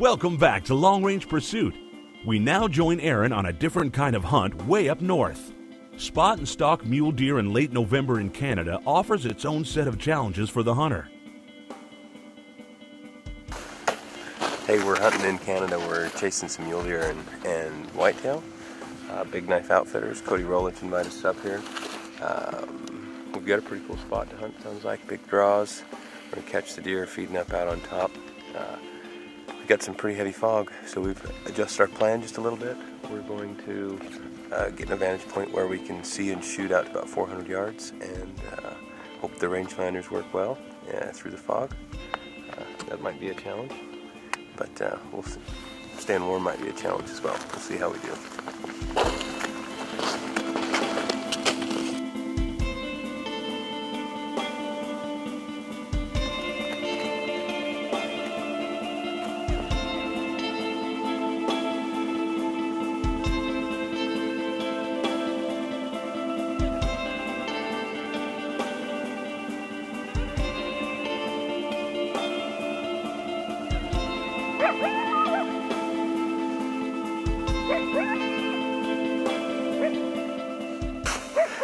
Welcome back to Long Range Pursuit. We now join Aaron on a different kind of hunt way up north. Spot and stalk mule deer in late November in Canada offers its own set of challenges for the hunter. Hey, we're hunting in Canada. We're chasing some mule deer and whitetail. Big Knife Outfitters. Cody Rowland invited us up here. We've got a pretty cool spot to hunt, sounds like. Big draws. We're going to catch the deer feeding up out on top. We've got some pretty heavy fog, so we've adjusted our plan just a little bit. We're going to get an vantage point where we can see and shoot out to about 400 yards and hope the rangefinders work well through the fog. That might be a challenge, but we'll see. Staying warm might be a challenge as well. We'll see how we do.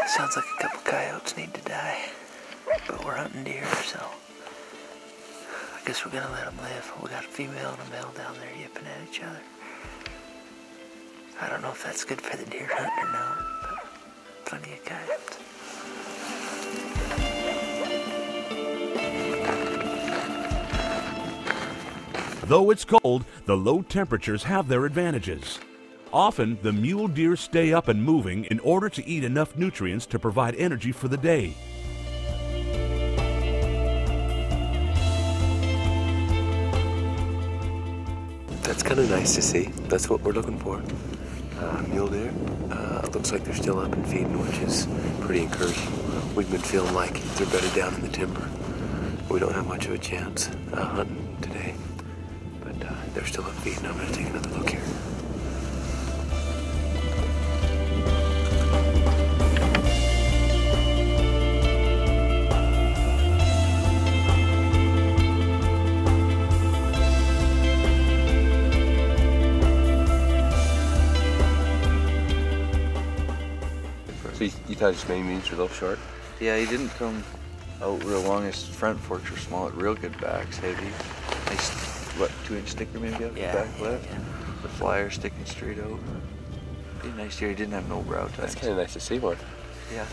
Sounds like a couple coyotes need to die, but we're hunting deer, so I guess we're gonna let them live. We got a female and a male down there yipping at each other. I don't know if that's good for the deer hunt or not, but plenty of coyotes. Though it's cold, the low temperatures have their advantages. Often, the mule deer stay up and moving in order to eat enough nutrients to provide energy for the day. That's kind of nice to see. That's what we're looking for. Mule deer. Looks like they're still up and feeding, which is pretty encouraging. We've been feeling like they're bedded down in the timber. We don't have much of a chance hunting today, but they're still up feeding. I'm going to take another look here. So you thought his main means were a little short? Yeah, he didn't come out real long. His front forks were small, real good backs, heavy. Nice, what, 2-inch sticker maybe up the back left? Yeah. The flyer sticking straight out. Pretty nice deer. He didn't have no brow tines. That's kind of nice to see one. Yeah.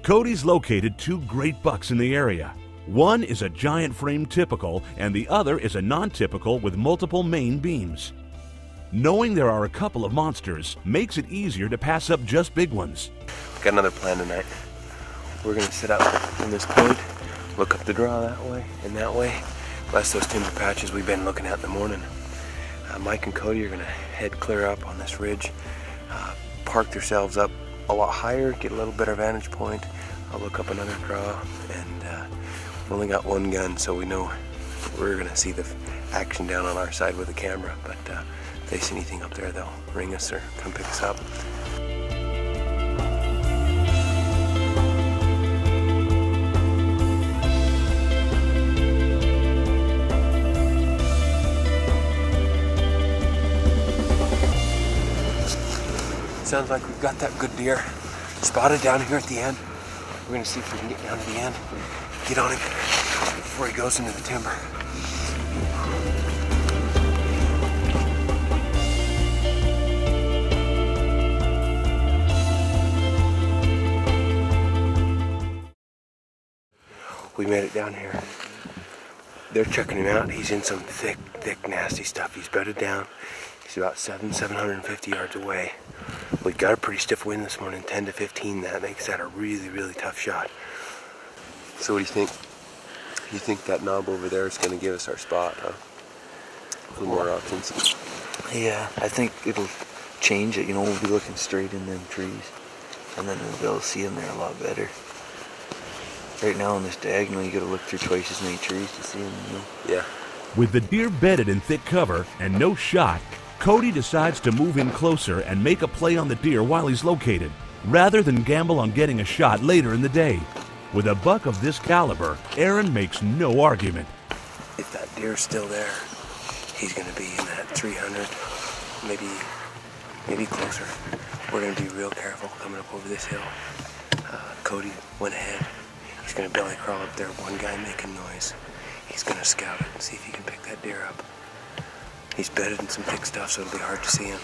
Cody's located two great bucks in the area. One is a giant frame typical, and the other is a non-typical with multiple main beams. Knowing there are a couple of monsters makes it easier to pass up just big ones. Got another plan tonight. We're going to sit up from this point, look up the draw that way and that way, bless those timber patches we've been looking at in the morning. Mike and Cody are going to head clear up on this ridge, park themselves up a lot higher, get a little better vantage point. I'll look up another draw, and we've only got one gun, so we know we're going to see the action down on our side with the camera, but if they see anything up there, they'll ring us or come pick us up. Sounds like we've got that good deer spotted down here at the end. We're going to see if we can get down to the end, get on him before he goes into the timber. We made it down here. They're checking him out. He's in some thick, nasty stuff. He's bedded down. He's about 750 yards away. We got a pretty stiff wind this morning, 10 to 15. That makes that a really tough shot. So what do you think? You think that knob over there is going to give us our spot, huh? A little more options. Yeah, I think it'll change it. You know, we'll be looking straight in them trees, and then we'll be able to see them there a lot better. Right now on this diagonal, you got to look through twice as many trees to see them. You know? Yeah. With the deer bedded in thick cover and no shot, Cody decides to move in closer and make a play on the deer while he's located, rather than gamble on getting a shot later in the day. With a buck of this caliber, Aaron makes no argument. If that deer's still there, He's gonna be in that 300, maybe closer. We're gonna be real careful coming up over this hill. Cody went ahead. He's gonna belly crawl up there. One guy making noise. He's gonna scout it and see if he can pick that deer up. He's bedded in some thick stuff, so it'll be hard to see him.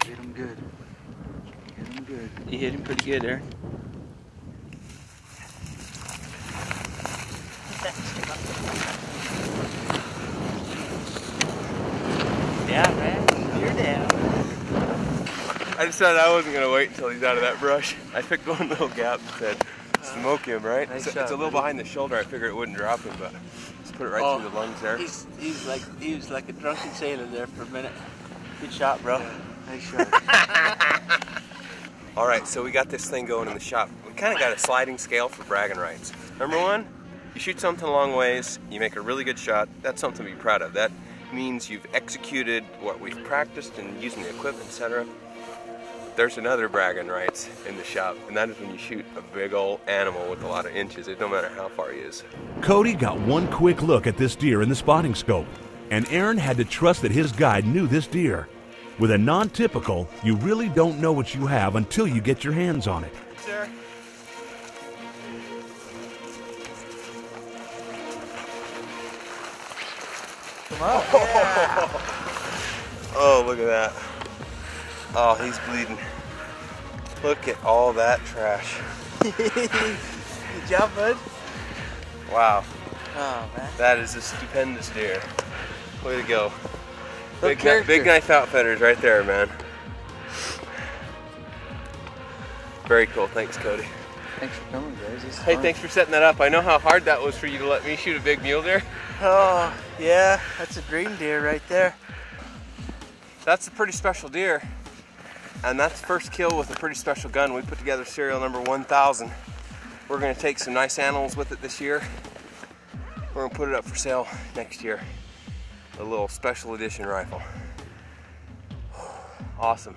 Hit him good. Hit him good. You hit him pretty good, Aaron. Down, man. You're down. I decided I wasn't gonna wait until he's out of that brush. I picked one little gap and said, smoke him, right? Nice it's shot, a little behind the shoulder. I figured it wouldn't drop him, but just put it right through the lungs there. He was like a drunken sailor there for a minute. Good shot, bro. Yeah, nice shot. All right, so we got this thing going in the shop. We kind of got a sliding scale for bragging rights. Number one, you shoot something a long ways, you make a really good shot. That's something to be proud of. That means you've executed what we've practiced and using the equipment, etc. There's another bragging rights in the shop, and that is when you shoot a big old animal with a lot of inches. It don't matter how far he is. Cody got one quick look at this deer in the spotting scope, and Aaron had to trust that his guide knew this deer. With a non-typical, you really don't know what you have until you get your hands on it. Sir. Come on. Yeah. Oh, look at that. Oh, he's bleeding. Look at all that trash. Good job, bud. Wow. Oh, man. That is a stupendous deer. Way to go. Good Big knife outfitters right there, man. Very cool. Thanks, Cody. Thanks for coming, guys. This is Hey, fun. thanks for setting that up. I know how hard that was for you to let me shoot a big mule deer. Oh, yeah. That's a dream deer right there. That's a pretty special deer. And that's the first kill with a pretty special gun. We put together serial number 1000. We're gonna take some nice animals with it this year. We're gonna put it up for sale next year. A little special edition rifle. Awesome.